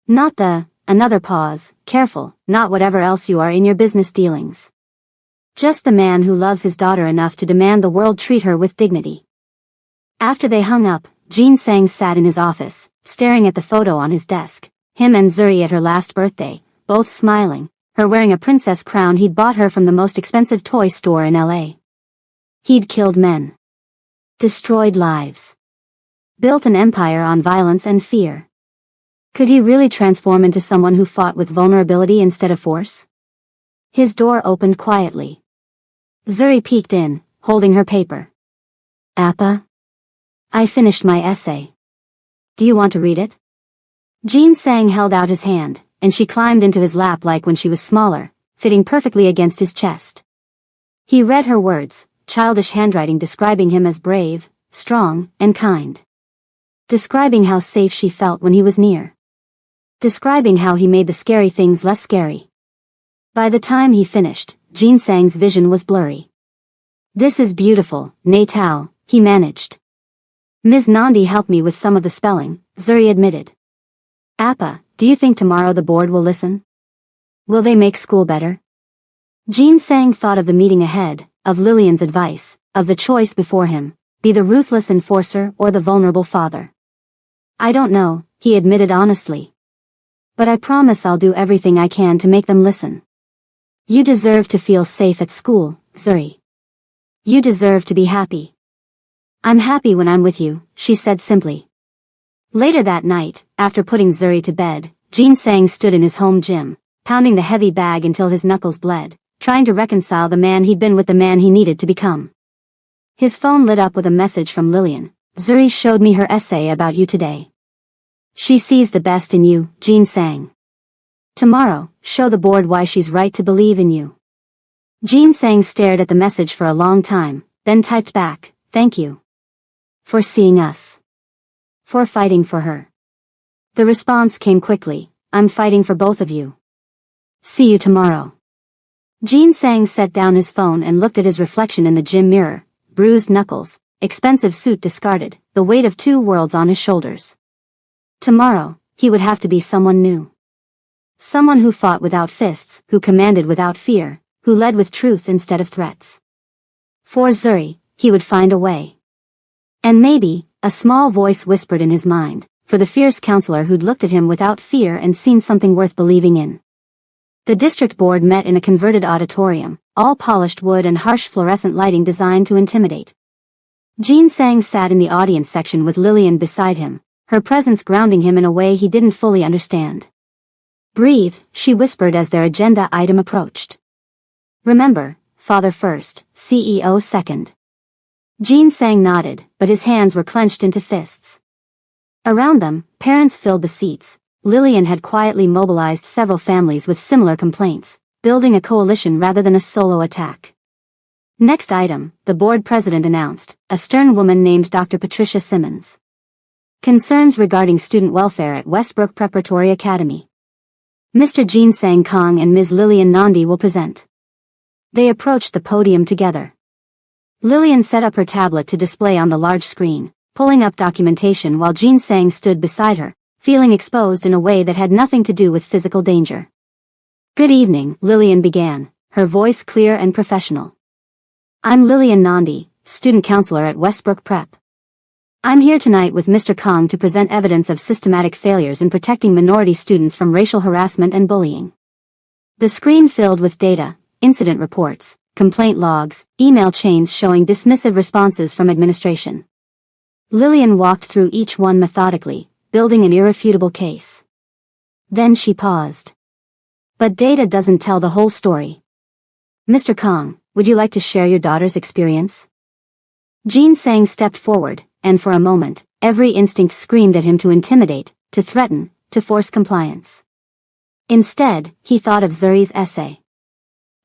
Not the, another pause, careful, not whatever else you are in your business dealings. Just the man who loves his daughter enough to demand the world treat her with dignity. After they hung up, Jin sang sat in his office, staring at the photo on his desk, him and Zuri at her last birthday, both smiling, her wearing a princess crown he'd bought her from the most expensive toy store in LA. He'd killed men. Destroyed lives. Built an empire on violence and fear. Could he really transform into someone who fought with vulnerability instead of force? His door opened quietly. Zuri peeked in, holding her paper. Appa? I finished my essay. Do you want to read it? Jin sang held out his hand, and she climbed into his lap like when she was smaller, fitting perfectly against his chest. He read her words, childish handwriting describing him as brave, strong, and kind. Describing how safe she felt when he was near. Describing how he made the scary things less scary. By the time he finished, Jin sang's vision was blurry. This is beautiful, Natal, he managed. Ms. Nandi helped me with some of the spelling, Zuri admitted. Appa, do you think tomorrow the board will listen? Will they make school better? Jin sang thought of the meeting ahead, of Lillian's advice, of the choice before him, be the ruthless enforcer or the vulnerable father. I don't know, he admitted honestly. But I promise I'll do everything I can to make them listen. You deserve to feel safe at school, Zuri. You deserve to be happy. I'm happy when I'm with you, she said simply. Later that night, after putting Zuri to bed, Jin sang stood in his home gym, pounding the heavy bag until his knuckles bled, trying to reconcile the man he'd been with the man he needed to become. His phone lit up with a message from Lillian. Zuri showed me her essay about you today. She sees the best in you, Jin sang. Tomorrow, show the board why she's right to believe in you. Jin sang stared at the message for a long time, then typed back, thank you. For seeing us. For fighting for her. The response came quickly, I'm fighting for both of you. See you tomorrow. Jin sang set down his phone and looked at his reflection in the gym mirror, bruised knuckles, expensive suit discarded, the weight of two worlds on his shoulders. Tomorrow, he would have to be someone new. Someone who fought without fists, who commanded without fear, who led with truth instead of threats. For Zuri, he would find a way. And maybe, a small voice whispered in his mind, for the fierce counselor who'd looked at him without fear and seen something worth believing in. The district board met in a converted auditorium, all polished wood and harsh fluorescent lighting designed to intimidate. Jin sang sat in the audience section with Lillian beside him, her presence grounding him in a way he didn't fully understand. Breathe, she whispered as their agenda item approached. Remember, father first, CEO second. Jin sang nodded, but his hands were clenched into fists. Around them, parents filled the seats, Lillian had quietly mobilized several families with similar complaints, building a coalition rather than a solo attack. Next item, the board president announced, a stern woman named Dr. Patricia Simmons. Concerns regarding student welfare at Westbrook Preparatory Academy. Mr. Jin Sang Kong and Ms. Lillian Nandi will present. They approached the podium together. Lillian set up her tablet to display on the large screen, pulling up documentation while Jin Sang stood beside her, feeling exposed in a way that had nothing to do with physical danger. Good evening, Lillian began, her voice clear and professional. I'm Lillian Nandi, student counselor at Westbrook Prep. I'm here tonight with Mr. Kong to present evidence of systematic failures in protecting minority students from racial harassment and bullying. The screen filled with data, incident reports, complaint logs, email chains showing dismissive responses from administration. Lillian walked through each one methodically, building an irrefutable case. Then she paused. But data doesn't tell the whole story. Mr. Kong, would you like to share your daughter's experience? Jin Sang stepped forward, and for a moment, every instinct screamed at him to intimidate, to threaten, to force compliance. Instead, he thought of Zuri's essay.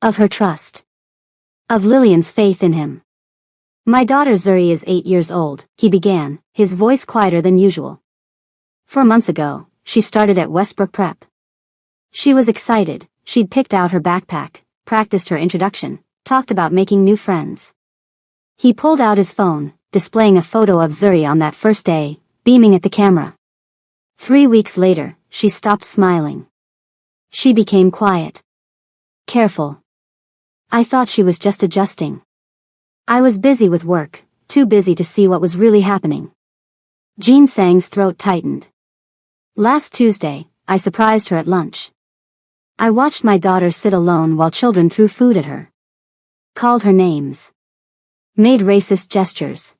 Of her trust. Of Lillian's faith in him. My daughter Zuri is 8 years old, he began, his voice quieter than usual. 4 months ago, she started at Westbrook Prep. She was excited, she'd picked out her backpack, practiced her introduction, talked about making new friends. He pulled out his phone, displaying a photo of Zuri on that first day, beaming at the camera. 3 weeks later, she stopped smiling. She became quiet. Careful. I thought she was just adjusting. I was busy with work, too busy to see what was really happening. Jin Sang's throat tightened. Last Tuesday, I surprised her at lunch. I watched my daughter sit alone while children threw food at her. Called her names. Made racist gestures.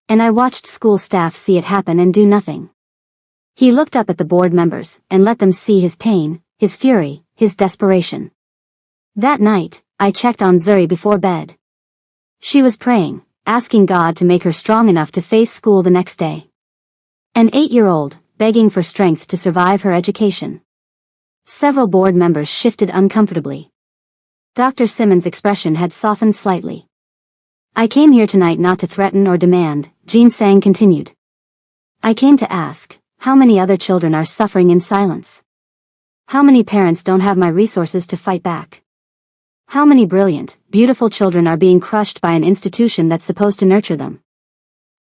And I watched school staff see it happen and do nothing. He looked up at the board members and let them see his pain, his fury, his desperation. That night, I checked on Zuri before bed. She was praying, asking God to make her strong enough to face school the next day. An 8-year-old, begging for strength to survive her education. Several board members shifted uncomfortably. Dr. Simmons' expression had softened slightly. I came here tonight not to threaten or demand, Jin Sang continued. I came to ask, how many other children are suffering in silence? How many parents don't have my resources to fight back? How many brilliant, beautiful children are being crushed by an institution that's supposed to nurture them?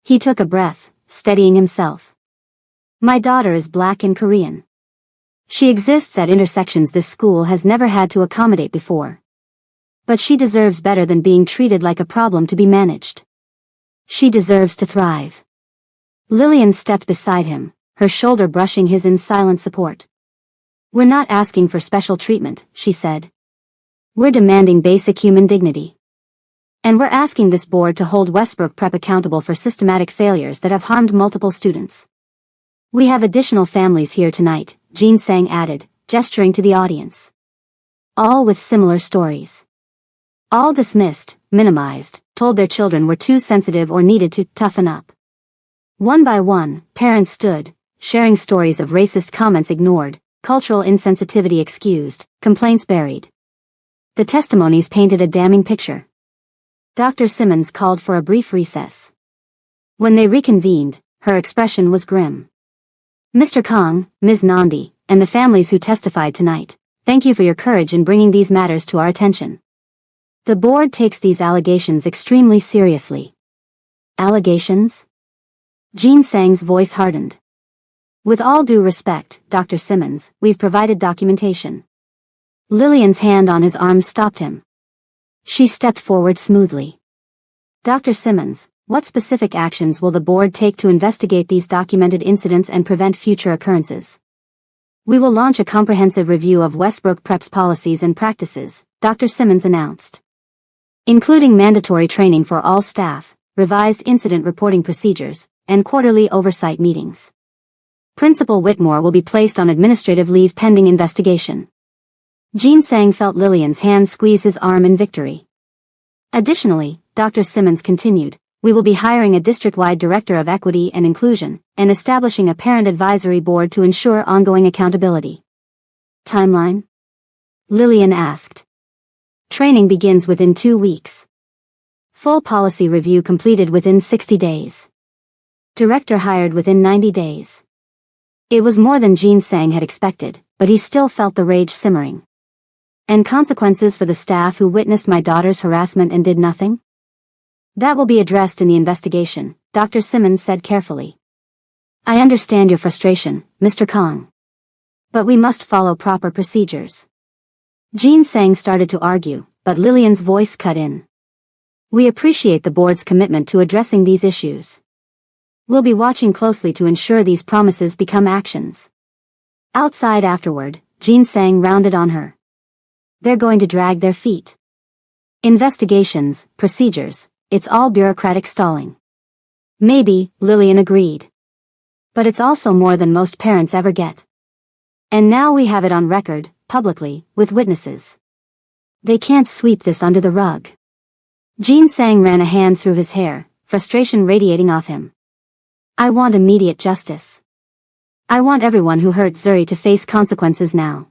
He took a breath, steadying himself. My daughter is Black and Korean. She exists at intersections this school has never had to accommodate before. But she deserves better than being treated like a problem to be managed. She deserves to thrive. Lillian stepped beside him, her shoulder brushing his in silent support. We're not asking for special treatment, she said. We're demanding basic human dignity. And we're asking this board to hold Westbrook Prep accountable for systematic failures that have harmed multiple students. We have additional families here tonight, Jin Sang added, gesturing to the audience. All with similar stories. All dismissed, minimized, told their children were too sensitive or needed to toughen up. One by one, parents stood, sharing stories of racist comments ignored, cultural insensitivity excused, complaints buried. The testimonies painted a damning picture. Dr. Simmons called for a brief recess. When they reconvened, her expression was grim. Mr. Kong, Ms. Nandi, and the families who testified tonight, thank you for your courage in bringing these matters to our attention. The board takes these allegations extremely seriously. Allegations? Jin Sang's voice hardened. With all due respect, Dr. Simmons, we've provided documentation. Lillian's hand on his arm stopped him. She stepped forward smoothly. Dr. Simmons, what specific actions will the board take to investigate these documented incidents and prevent future occurrences? We will launch a comprehensive review of Westbrook Prep's policies and practices, Dr. Simmons announced. Including mandatory training for all staff, revised incident reporting procedures, and quarterly oversight meetings. Principal Whitmore will be placed on administrative leave pending investigation. Jin Sang felt Lillian's hand squeeze his arm in victory. Additionally, Dr. Simmons continued, We will be hiring a district-wide director of equity and inclusion, and establishing a parent advisory board to ensure ongoing accountability. Timeline? Lillian asked. Training begins within 2 weeks. Full policy review completed within 60 days. Director hired within 90 days. It was more than Jean Sang had expected, but he still felt the rage simmering. And consequences for the staff who witnessed my daughter's harassment and did nothing? That will be addressed in the investigation, Dr. Simmons said carefully. I understand your frustration, Mr. Kong. But we must follow proper procedures. Jean Sang started to argue, but Lillian's voice cut in. We appreciate the board's commitment to addressing these issues. We'll be watching closely to ensure these promises become actions. Outside afterward, Jean Sang rounded on her. They're going to drag their feet. Investigations, procedures, it's all bureaucratic stalling. Maybe, Lillian agreed. But it's also more than most parents ever get. And now we have it on record, publicly, with witnesses. They can't sweep this under the rug. Jean Sang ran a hand through his hair, frustration radiating off him. I want immediate justice. I want everyone who hurt Zuri to face consequences now.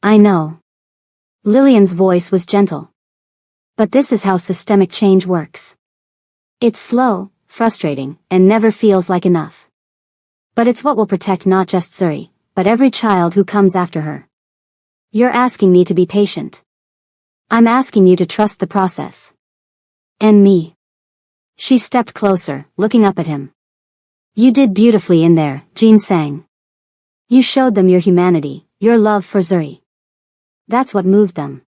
I know. Lillian's voice was gentle. But this is how systemic change works. It's slow, frustrating, and never feels like enough. But it's what will protect not just Zuri, but every child who comes after her. You're asking me to be patient. I'm asking you to trust the process. And me. She stepped closer, looking up at him. You did beautifully in there, Jean Sang. You showed them your humanity, your love for Zuri. That's what moved them.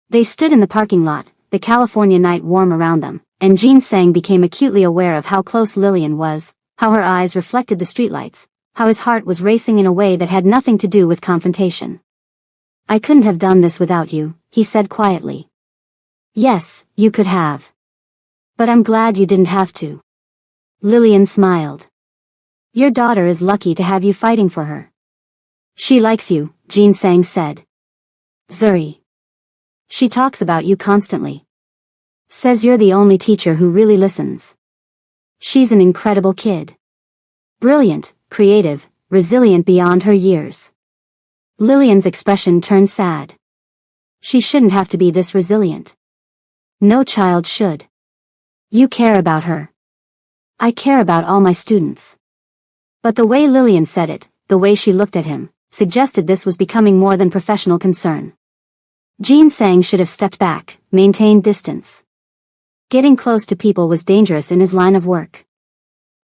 They stood in the parking lot, the California night warm around them, and Jean Sang became acutely aware of how close Lillian was, how her eyes reflected the streetlights, how his heart was racing in a way that had nothing to do with confrontation. I couldn't have done this without you, he said quietly. Yes, you could have. But I'm glad you didn't have to. Lillian smiled. Your daughter is lucky to have you fighting for her. She likes you, Jean Sang said. Zuri. She talks about you constantly. Says you're the only teacher who really listens. She's an incredible kid. Brilliant, creative, resilient beyond her years. Lillian's expression turned sad. She shouldn't have to be this resilient. No child should. You care about her. I care about all my students. But the way Lillian said it, the way she looked at him, suggested this was becoming more than professional concern. Jean Sang should have stepped back, maintained distance. Getting close to people was dangerous in his line of work.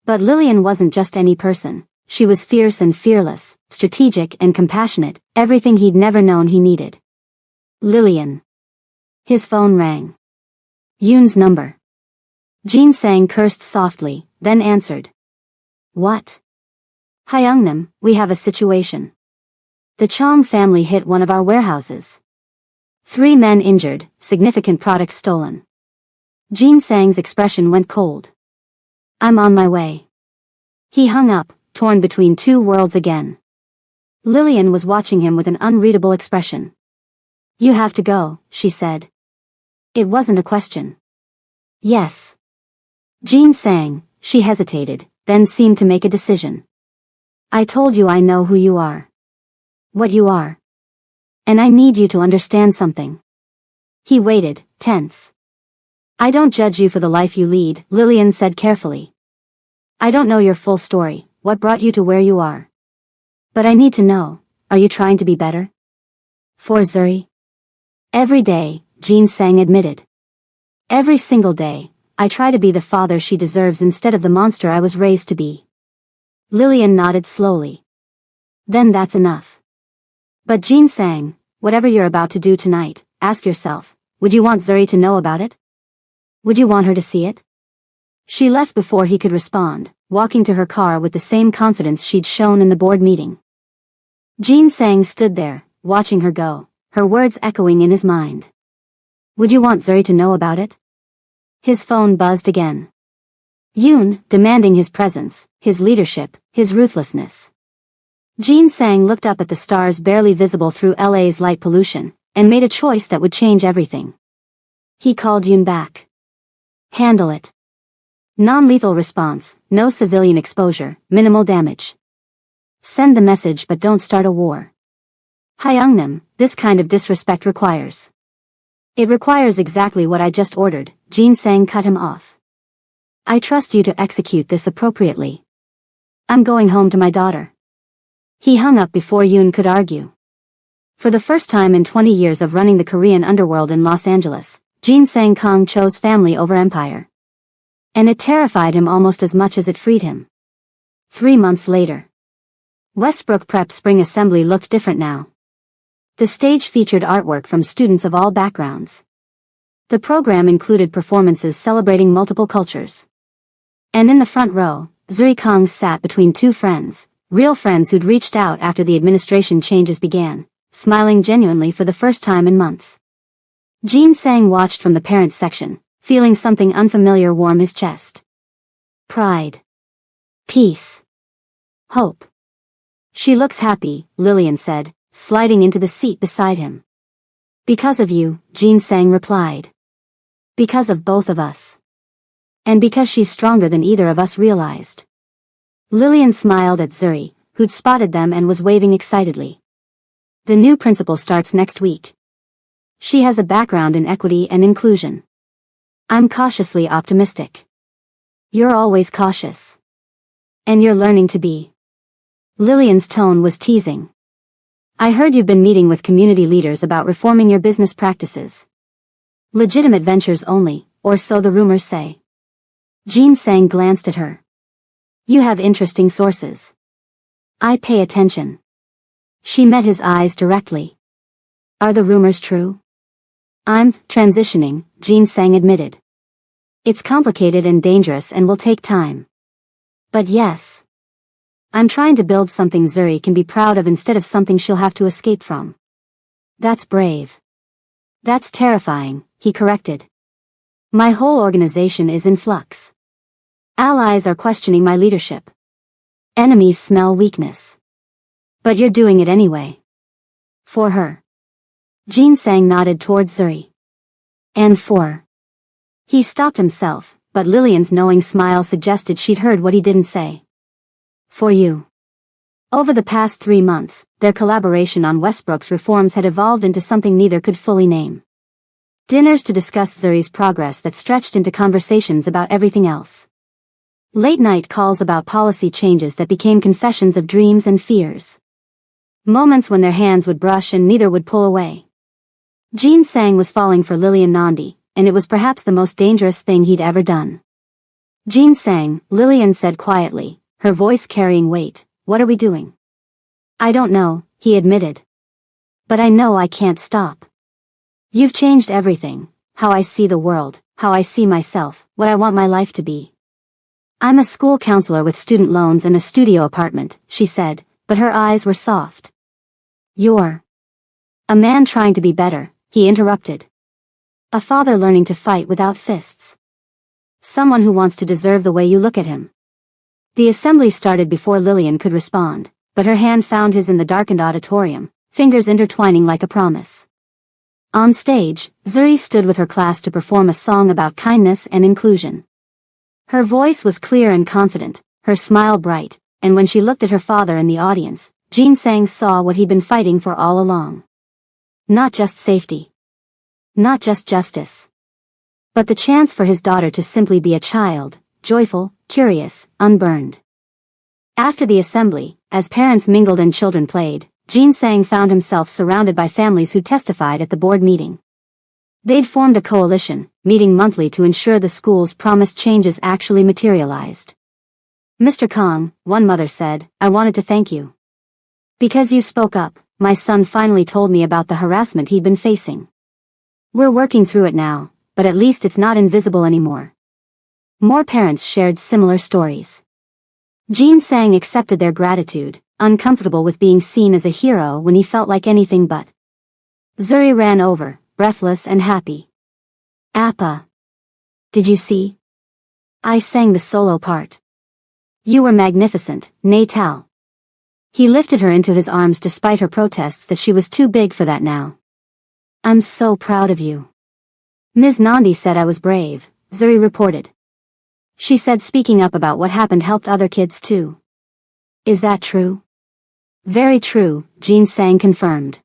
But Lillian wasn't just any person. She was fierce and fearless, strategic and compassionate, everything he'd never known he needed. Lillian. His phone rang. Yoon's number. Jean Sang cursed softly, then answered. What? Hyungnam, we have a situation. The Chong family hit one of our warehouses. 3 men injured, significant products stolen. Jean Sang's expression went cold. I'm on my way. He hung up, torn between 2 worlds again. Lillian was watching him with an unreadable expression. You have to go, she said. It wasn't a question. Yes. Jean Sang, she hesitated, then seemed to make a decision. I told you I know who you are. What you are. And I need you to understand something. He waited, tense. I don't judge you for the life you lead, Lillian said carefully. I don't know your full story, what brought you to where you are. But I need to know, are you trying to be better? For Zuri? Every day, Jean Sang admitted. Every single day, I try to be the father she deserves instead of the monster I was raised to be. Lillian nodded slowly. Then that's enough. But Jean Sang, whatever you're about to do tonight, ask yourself, would you want Zuri to know about it? Would you want her to see it? She left before he could respond, walking to her car with the same confidence she'd shown in the board meeting. Jean Sang stood there, watching her go, her words echoing in his mind. Would you want Zuri to know about it? His phone buzzed again. Yoon, demanding his presence, his leadership, his ruthlessness. Jean Sang looked up at the stars barely visible through LA's light pollution, and made a choice that would change everything. He called Yoon back. Handle it. Non-lethal response, no civilian exposure, minimal damage. Send the message but don't start a war. Hyungnam, this kind of disrespect requires. It requires exactly what I just ordered, Jin Sang cut him off. I trust you to execute this appropriately. I'm going home to my daughter. He hung up before Yoon could argue. For the first time in 20 years of running the Korean underworld in Los Angeles, Jin Sang Kong chose family over empire. And it terrified him almost as much as it freed him. 3 months later. Westbrook Prep Spring Assembly looked different now. The stage featured artwork from students of all backgrounds. The program included performances celebrating multiple cultures. And in the front row, Zuri Kong sat between two friends, real friends who'd reached out after the administration changes began, smiling genuinely for the first time in months. Jin Sang watched from the parents section, feeling something unfamiliar warm his chest. Pride. Peace. Hope. She looks happy, Lillian said, sliding into the seat beside him. Because of you, Jin Sang replied. Because of both of us. And because she's stronger than either of us realized. Lillian smiled at Zuri, who'd spotted them and was waving excitedly. The new principal starts next week. She has a background in equity and inclusion. I'm cautiously optimistic. You're always cautious. And you're learning to be. Lillian's tone was teasing. I heard you've been meeting with community leaders about reforming your business practices. Legitimate ventures only, or so the rumors say. Jin Sang glanced at her. You have interesting sources. I pay attention. She met his eyes directly. Are the rumors true? I'm transitioning, Jin Sang admitted. It's complicated and dangerous and will take time. But yes. I'm trying to build something Zuri can be proud of instead of something she'll have to escape from. That's brave. That's terrifying, he corrected. My whole organization is in flux. Allies are questioning my leadership. Enemies smell weakness. But you're doing it anyway. For her. Jin Sang nodded toward Zuri. And for. He stopped himself, but Lillian's knowing smile suggested she'd heard what he didn't say. For you. Over the past 3 months, their collaboration on Westbrook's reforms had evolved into something neither could fully name. Dinners to discuss Zuri's progress that stretched into conversations about everything else. Late-night calls about policy changes that became confessions of dreams and fears. Moments when their hands would brush and neither would pull away. Jin Sang was falling for Lillian Nandi, and it was perhaps the most dangerous thing he'd ever done. Jin Sang, Lillian said quietly, her voice carrying weight, what are we doing? I don't know, he admitted. But I know I can't stop. You've changed everything, how I see the world, how I see myself, what I want my life to be. I'm a school counselor with student loans and a studio apartment, she said, but her eyes were soft. You're a man trying to be better, he interrupted. A father learning to fight without fists. Someone who wants to deserve the way you look at him. The assembly started before Lillian could respond, but her hand found his in the darkened auditorium, fingers intertwining like a promise. On stage, Zuri stood with her class to perform a song about kindness and inclusion. Her voice was clear and confident, her smile bright, and when she looked at her father in the audience, Jin Sang saw what he'd been fighting for all along. Not just safety. Not just justice. But the chance for his daughter to simply be a child, joyful, curious, unburned. After the assembly, as parents mingled and children played, Jin Sang found himself surrounded by families who testified at the board meeting. They'd formed a coalition, meeting monthly to ensure the school's promised changes actually materialized. Mr. Kong, one mother said, I wanted to thank you. Because you spoke up, my son finally told me about the harassment he'd been facing. We're working through it now, but at least it's not invisible anymore. More parents shared similar stories. Jin Sang accepted their gratitude, uncomfortable with being seen as a hero when he felt like anything but. Zuri ran over, breathless and happy. Appa. Did you see? I sang the solo part. You were magnificent, Natal. He lifted her into his arms despite her protests that she was too big for that now. I'm so proud of you. Ms. Nandi said I was brave, Zuri reported. she said, speaking up about what happened helped other kids too. Is that true? Very true, Jin Sang confirmed.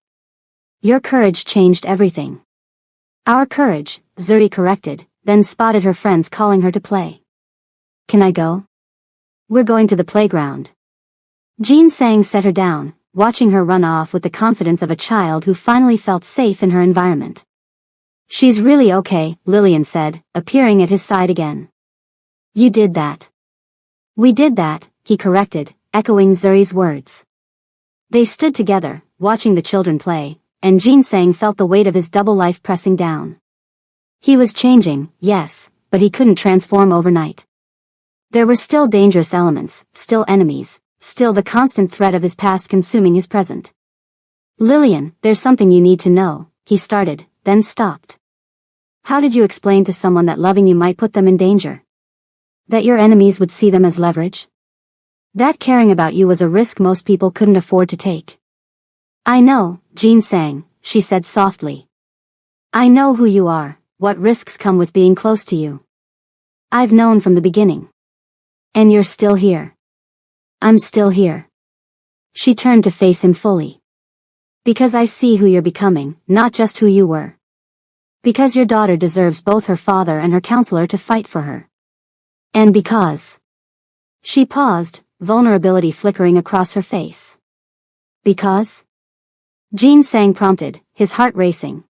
Your courage changed everything. Our courage, Zuri corrected, then spotted her friends calling her to play. Can I go? We're going to the playground. Jin Sang set her down, watching her run off with the confidence of a child who finally felt safe in her environment. She's really okay, Lillian said, appearing at his side again. You did that. We did that, he corrected, echoing Zuri's words. They stood together, watching the children play, and Jin Sang felt the weight of his double life pressing down. He was changing, yes, but he couldn't transform overnight. There were still dangerous elements, still enemies, still the constant threat of his past consuming his present. Lillian, there's something you need to know, he started, then stopped. How did you explain to someone that loving you might put them in danger? That your enemies would see them as leverage? That caring about you was a risk most people couldn't afford to take. I know, Jin Sang, she said softly. I know who you are, what risks come with being close to you. I've known from the beginning. And you're still here. I'm still here. She turned to face him fully. Because I see who you're becoming, not just who you were. Because your daughter deserves both her father and her counselor to fight for her. And because... She paused, vulnerability flickering across her face. Because? Jin Sang prompted, his heart racing.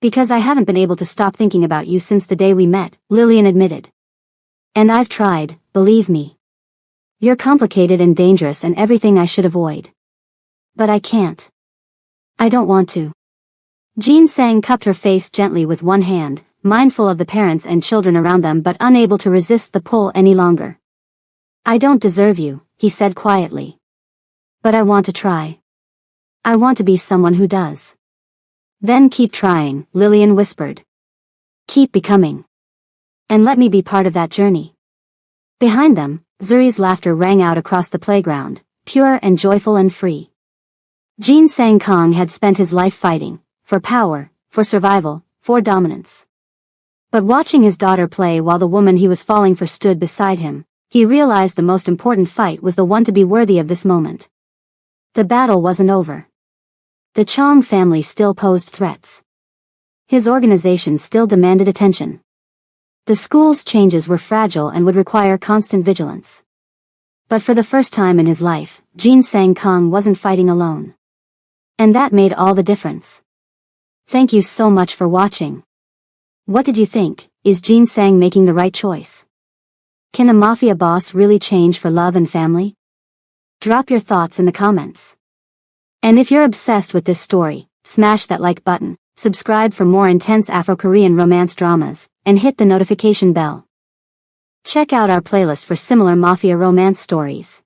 Because I haven't been able to stop thinking about you since the day we met, Lillian admitted. And I've tried, believe me. You're complicated and dangerous and everything I should avoid. But I can't. I don't want to. Jin Sang cupped her face gently with one hand, mindful of the parents and children around them but unable to resist the pull any longer. I don't deserve you, he said quietly. But I want to try. I want to be someone who does. Then keep trying, Lillian whispered. Keep becoming. And let me be part of that journey. Behind them, Zuri's laughter rang out across the playground, pure and joyful and free. Jin Sang Kong had spent his life fighting, for power, for survival, for dominance. But watching his daughter play while the woman he was falling for stood beside him, he realized the most important fight was the one to be worthy of this moment. The battle wasn't over. The Chong family still posed threats. His organization still demanded attention. The school's changes were fragile and would require constant vigilance. But for the first time in his life, Jin Sang Kong wasn't fighting alone. And that made all the difference. Thank you so much for watching. What did you think? Is Jin Sang making the right choice? Can a mafia boss really change for love and family? Drop your thoughts in the comments. And if you're obsessed with this story, smash that like button, subscribe for more intense Afro-Korean romance dramas, and hit the notification bell. Check out our playlist for similar mafia romance stories.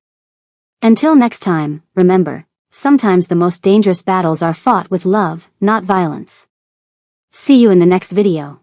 Until next time, remember, sometimes the most dangerous battles are fought with love, not violence. See you in the next video.